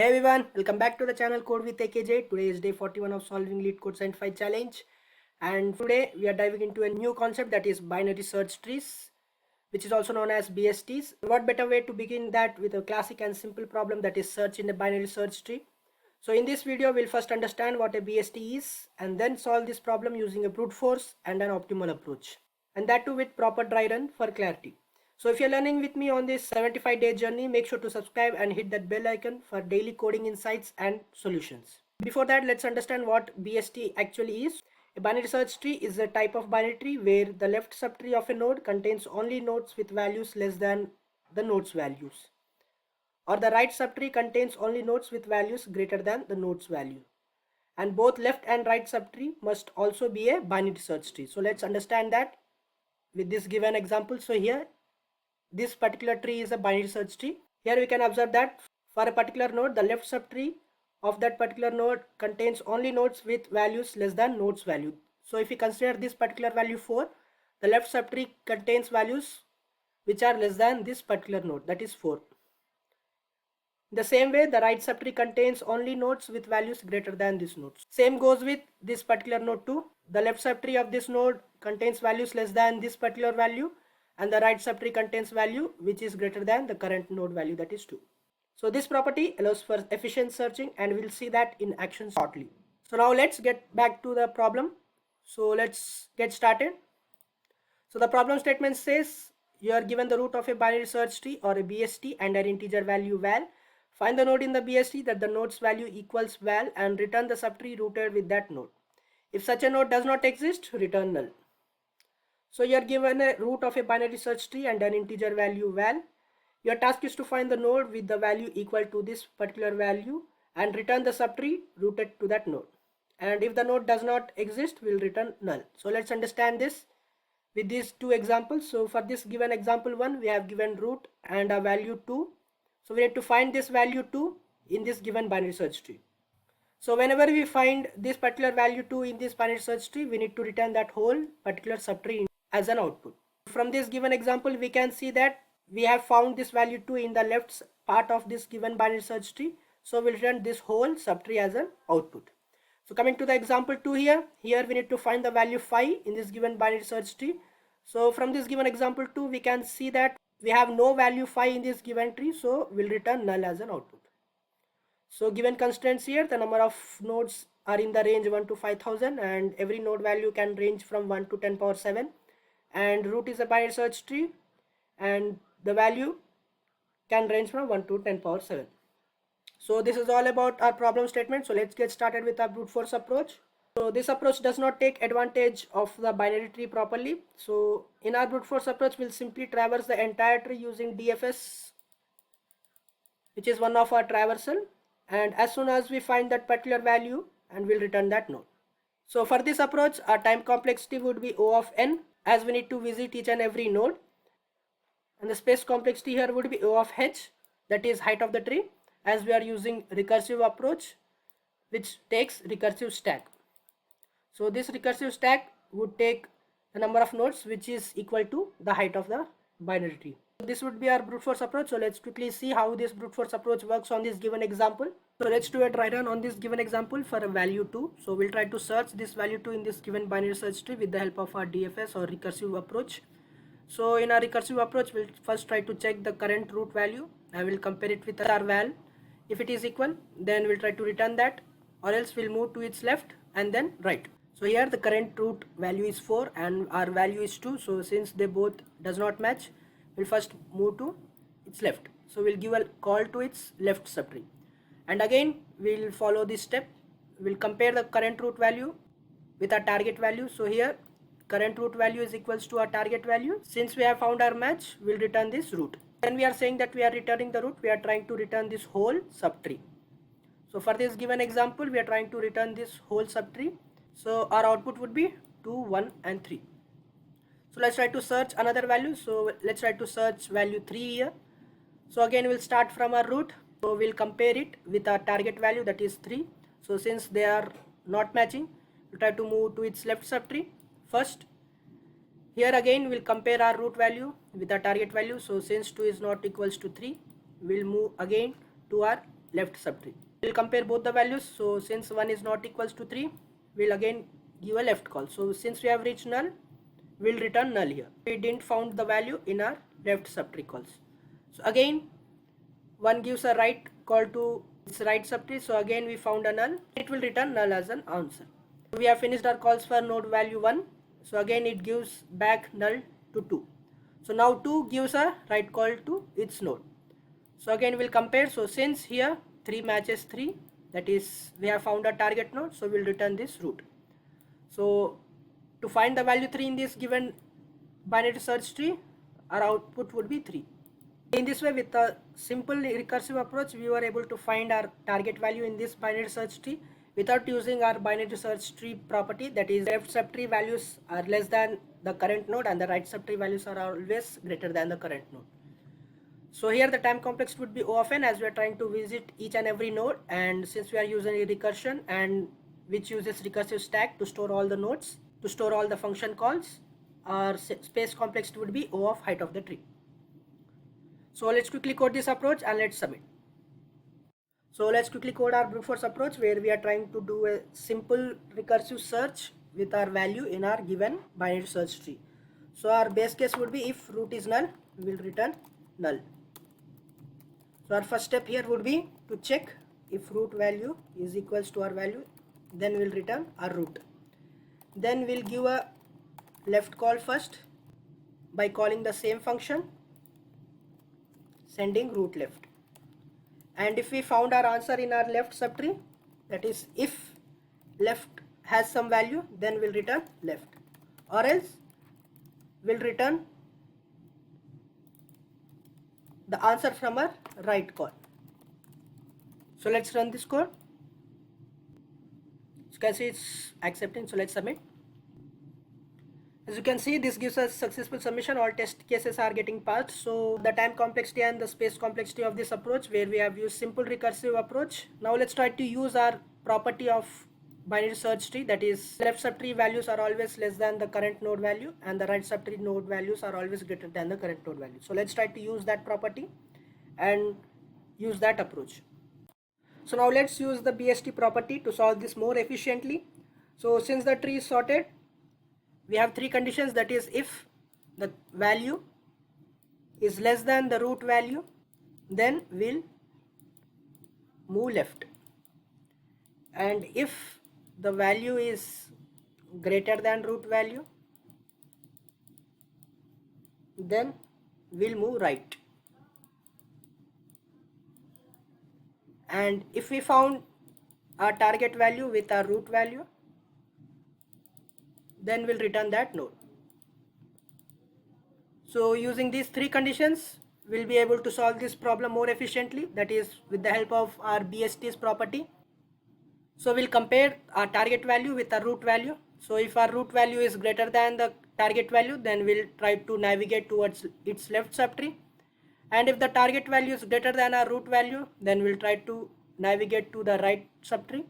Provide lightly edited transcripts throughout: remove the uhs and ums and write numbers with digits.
Hey everyone, welcome back to the channel Code with AKJ. Today is day 41 of solving LeetCode 75 challenge, and today we are diving into a new concept, that is binary search trees, which is also known as BSTs. What better way to begin that with a classic and simple problem, that is search in a binary search tree. So in this video we'll first understand what a BST is and then solve this problem using a brute force and an optimal approach, and that too with proper dry run for clarity. So if you're learning with me on this 75-day journey, make sure to subscribe and hit that bell icon for daily coding insights and solutions. Before that, let's understand what BST actually is. A binary search tree is a type of binary tree where the left subtree of a node contains only nodes with values less than the node's values, or the right subtree contains only nodes with values greater than the node's value. And both left and right subtree must also be a binary search tree. So let's understand that with this given example. So here, this particular tree is a binary search tree. Here we can observe that for a particular node, the left subtree of that particular node contains only nodes with values less than node's value. So if we consider this particular value 4, the left subtree contains values which are less than this particular node, that is 4. In the same way, the right subtree contains only nodes with values greater than this node. Same goes with this particular node too. The left subtree of this node contains values less than this particular value, and the right subtree contains value which is greater than the current node value, that is 2. So this property allows for efficient searching, and we'll see that in action shortly. So now let's get back to the problem. So let's get started. So the problem statement says you are given the root of a binary search tree or a BST and an integer value val. Find the node in the BST that the node's value equals val and return the subtree rooted with that node. If such a node does not exist, return null. So you are given a root of a binary search tree and an integer value val. Your task is to find the node with the value equal to this particular value and return the subtree rooted to that node. And if the node does not exist, we'll return null. So let's understand this with these two examples. So for this given example 1, we have given root and a value 2. So we need to find this value 2 in this given binary search tree. So whenever we find this particular value 2 in this binary search tree, we need to return that whole particular subtree as an output. From this given example, we can see that we have found this value 2 in the left part of this given binary search tree. So we'll return this whole subtree as an output. So coming to the example 2 here we need to find the value 5 in this given binary search tree. So from this given example 2, we can see that we have no value 5 in this given tree, so we'll return null as an output. So given constraints here, the number of nodes are in the range 1 to 5000, and every node value can range from 1 to 10 power 7, and root is a binary search tree and the value can range from 1 to 10 power 7. So this is all about our problem statement. So let's get started with our brute force approach. So this approach does not take advantage of the binary tree properly. So in our brute force approach, we'll simply traverse the entire tree using DFS, which is one of our traversal, and as soon as we find that particular value, and we'll return that node. So for this approach, our time complexity would be O of n, as we need to visit each and every node, and the space complexity here would be O of h, that is height of the tree, as we are using recursive approach which takes recursive stack. So this recursive stack would take the number of nodes which is equal to the height of the binary tree. So this would be our brute force approach. So let's quickly see how this brute force approach works on this given example. So let's do a dry run on this given example for a value 2. So we'll try to search this value 2 in this given binary search tree with the help of our DFS or recursive approach. So in our recursive approach, we'll first try to check the current root value. I will compare it with our val. If it is equal, then we'll try to return that, or else we'll move to its left and then right. So here the current root value is 4 and our value is 2. So since they both does not match, we'll first move to its left. So we'll give a call to its left subtree. And again, we'll follow this step. We'll compare the current root value with our target value. So here current root value is equals to our target value. Since we have found our match, we'll return this root. When we are saying that we are returning the root, we are trying to return this whole subtree. So for this given example, we are trying to return this whole subtree. So our output would be 2, 1 and 3. So let's try to search another value. So let's try to search value 3 here. So again, we'll start from our root. So we'll compare it with our target value, that is 3. So since they are not matching, we'll try to move to its left subtree first. Here again, we'll compare our root value with our target value. So since 2 is not equals to 3, we'll move again to our left subtree. We'll compare both the values. So since 1 is not equals to 3, we'll again give a left call. So since we have reached null, we'll return null here. We didn't found the value in our left subtree calls. So again, 1 gives a right call to its right subtree. So again we found a null. It will return null as an answer. We have finished our calls for node value 1. So again it gives back null to 2. So now 2 gives a right call to its node. So again we'll compare. So since here 3 matches 3, that is we have found a target node, so we'll return this root. So to find the value 3 in this given binary search tree, our output would be 3. In this way, with a simple recursive approach, we were able to find our target value in this binary search tree without using our binary search tree property, that is left subtree values are less than the current node and the right subtree values are always greater than the current node. So here the time complex would be O of n, as we are trying to visit each and every node, and since we are using a recursion and which uses recursive stack to store all the nodes, to store all the function calls, our space complex would be O of height of the tree. So let's quickly code this approach and let's submit. So let's quickly code our brute force approach, where we are trying to do a simple recursive search with our value in our given binary search tree. So our base case would be if root is null, we will return null. So our first step here would be to check if root value is equals to our value, then we'll return our root. Then we'll give a left call first by calling the same function, sending root left. And if we found our answer in our left subtree, that is if left has some value, then we'll return left, or else we'll return the answer from our right call. So let's run this code. As you can see, it's accepting, so let's submit. As you can see, this gives us successful submission. All test cases are getting passed. So the time complexity and the space complexity of this approach, where we have used simple recursive approach. Now let's try to use our property of binary search tree, that is left subtree values are always less than the current node value and the right subtree node values are always greater than the current node value. So let's try to use that property and use that approach. So now let's use the BST property to solve this more efficiently. So since the tree is sorted, we have three conditions, that is if the value is less than the root value, then we'll move left, and if the value is greater than root value, then we'll move right. And if we found our target value with our root value, then we'll return that node. So using these three conditions, we'll be able to solve this problem more efficiently, that is with the help of our BST's property. So we'll compare our target value with our root value. So if our root value is greater than the target value, then we'll try to navigate towards its left subtree. And if the target value is greater than our root value, then we'll try to navigate to the right subtree.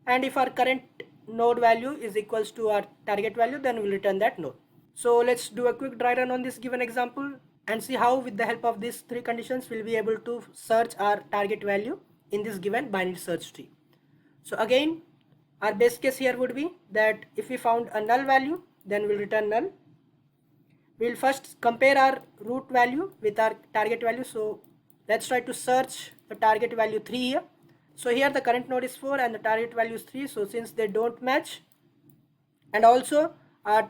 And if our current node value is equals to our target value, then we'll return that node. So let's do a quick dry run on this given example and see how with the help of these three conditions we'll be able to search our target value in this given binary search tree. So again, our base case here would be that if we found a null value, then we'll return null. We'll first compare our root value with our target value. So let's try to search the target value 3 here. So here the current node is 4 and the target value is 3. So since they don't match, and also our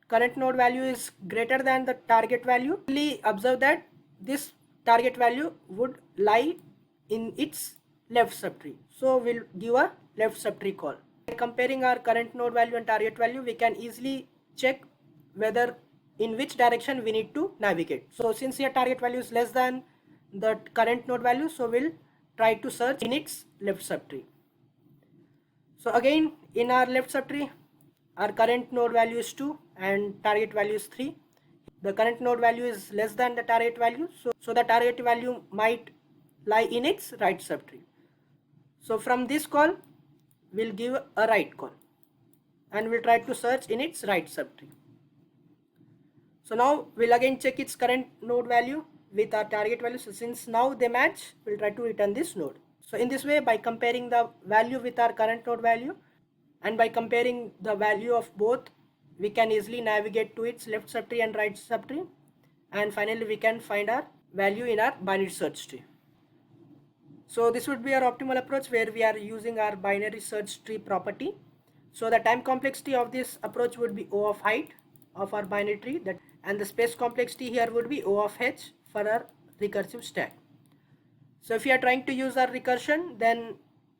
current node value is greater than the target value, we observe that this target value would lie in its left subtree. So we'll give a left subtree call. By comparing our current node value and target value, we can easily check whether in which direction we need to navigate. So since your target value is less than the current node value, so we'll try to search in its left subtree. So again, in our left subtree, our current node value is 2 and target value is 3. The current node value is less than the target value, so the target value might lie in its right subtree. So from this call, we'll give a right call and we'll try to search in its right subtree. So now we'll again check its current node value with our target value. So since now they match, we'll try to return this node. So in this way, by comparing the value with our current node value and by comparing the value of both, we can easily navigate to its left subtree and right subtree, and finally we can find our value in our binary search tree. So this would be our optimal approach, where we are using our binary search tree property. So the time complexity of this approach would be O of height of our binary tree, and the space complexity here would be O of h for our recursive stack. So if you are trying to use our recursion, then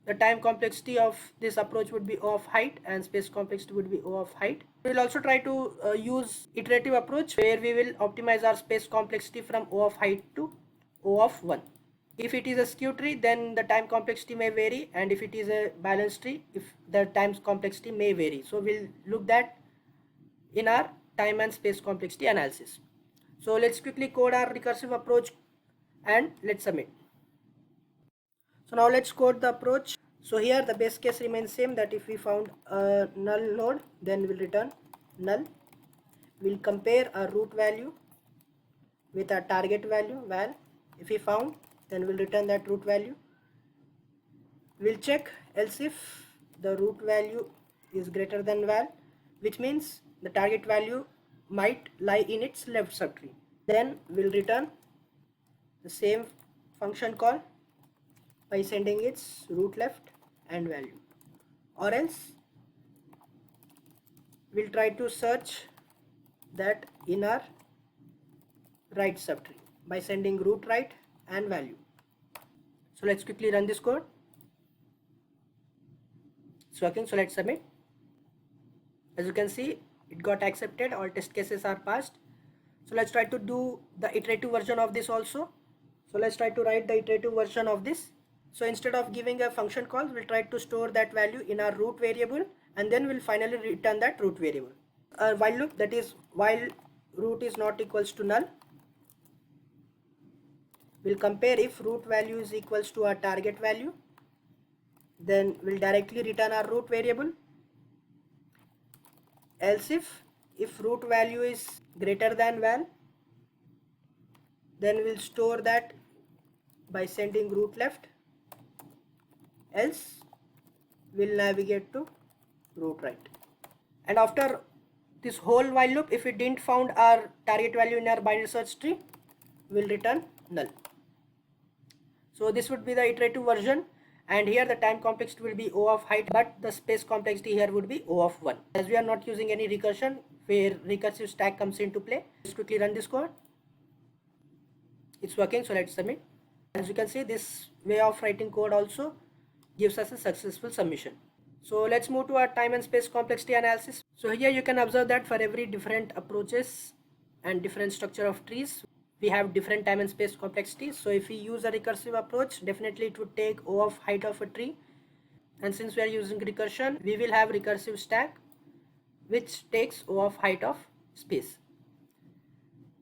the time complexity of this approach would be O of height and space complexity would be O of height. We will also try to use iterative approach, where we will optimize our space complexity from O of height to O of 1. If it is a skew tree, then the time complexity may vary, and if it is a balanced tree, if the time complexity may vary. So we'll look that in our time and space complexity analysis. So let's quickly code our recursive approach and let's submit. So now let's code the approach. So here the base case remains same, that if we found a null node, then we'll return null. We'll compare our root value with our target value val. If we found, then we'll return that root value. We'll check else if the root value is greater than val, which means the target value might lie in its left subtree. Then we'll return the same function call by sending its root left and value, or else we'll try to search that in our right subtree by sending root right and value. So let's quickly run this code. It's working, so let's submit. As you can see, it got accepted, all test cases are passed. So let's try to do the iterative version of this also. So let's try to write the iterative version of this. So instead of giving a function call, we'll try to store that value in our root variable, and then we'll finally return that root variable. A while loop, that is while root is not equals to null. We'll compare if root value is equals to our target value, then we'll directly return our root variable. Else if root value is greater than val, then we'll store that by sending root left. Else we'll navigate to root right. And after this whole while loop, if we didn't found our target value in our binary search tree, we'll return null. So this would be the iterative version, and here the time complexity will be O of height, but the space complexity here would be O of 1. As we are not using any recursion where recursive stack comes into play, let's quickly run this code. It's working, so let's submit. As you can see, this way of writing code also gives us a successful submission. So let's move to our time and space complexity analysis. So here you can observe that for every different approaches and different structure of trees, we have different time and space complexity. So if we use a recursive approach, definitely it would take O of height of a tree, and since we are using recursion, we will have recursive stack which takes O of height of space.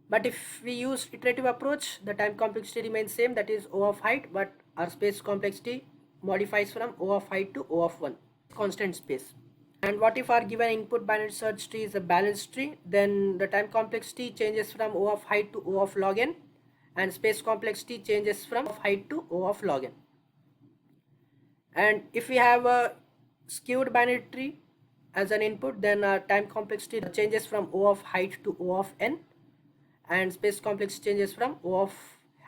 But if we use iterative approach, the time complexity remains same, that is O of height, but our space complexity modifies from O of height to O of 1, constant space. And what if our given input binary search tree is a balanced tree? Then the time complexity changes from O of height to O of log n, and space complexity changes from O of height to O of log n. And if we have a skewed binary tree as an input, then our time complexity changes from O of height to O of n, and space complexity changes from O of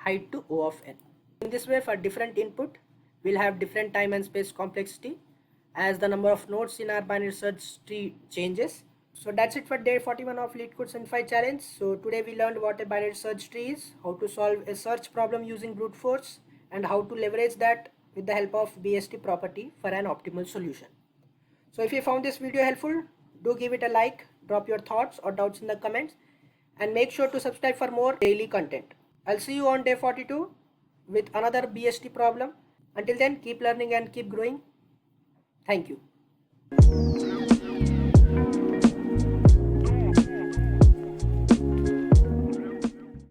height to O of n. In this way, for different input, we'll have different time and space complexity as the number of nodes in our binary search tree changes. So that's it for day 41 of LeetCode Simplify challenge. So today we learned what a binary search tree is, how to solve a search problem using brute force, and how to leverage that with the help of BST property for an optimal solution. So if you found this video helpful, do give it a like, drop your thoughts or doubts in the comments, and make sure to subscribe for more daily content. I'll see you on day 42 with another BST problem. Until then, keep learning and keep growing. Thank you.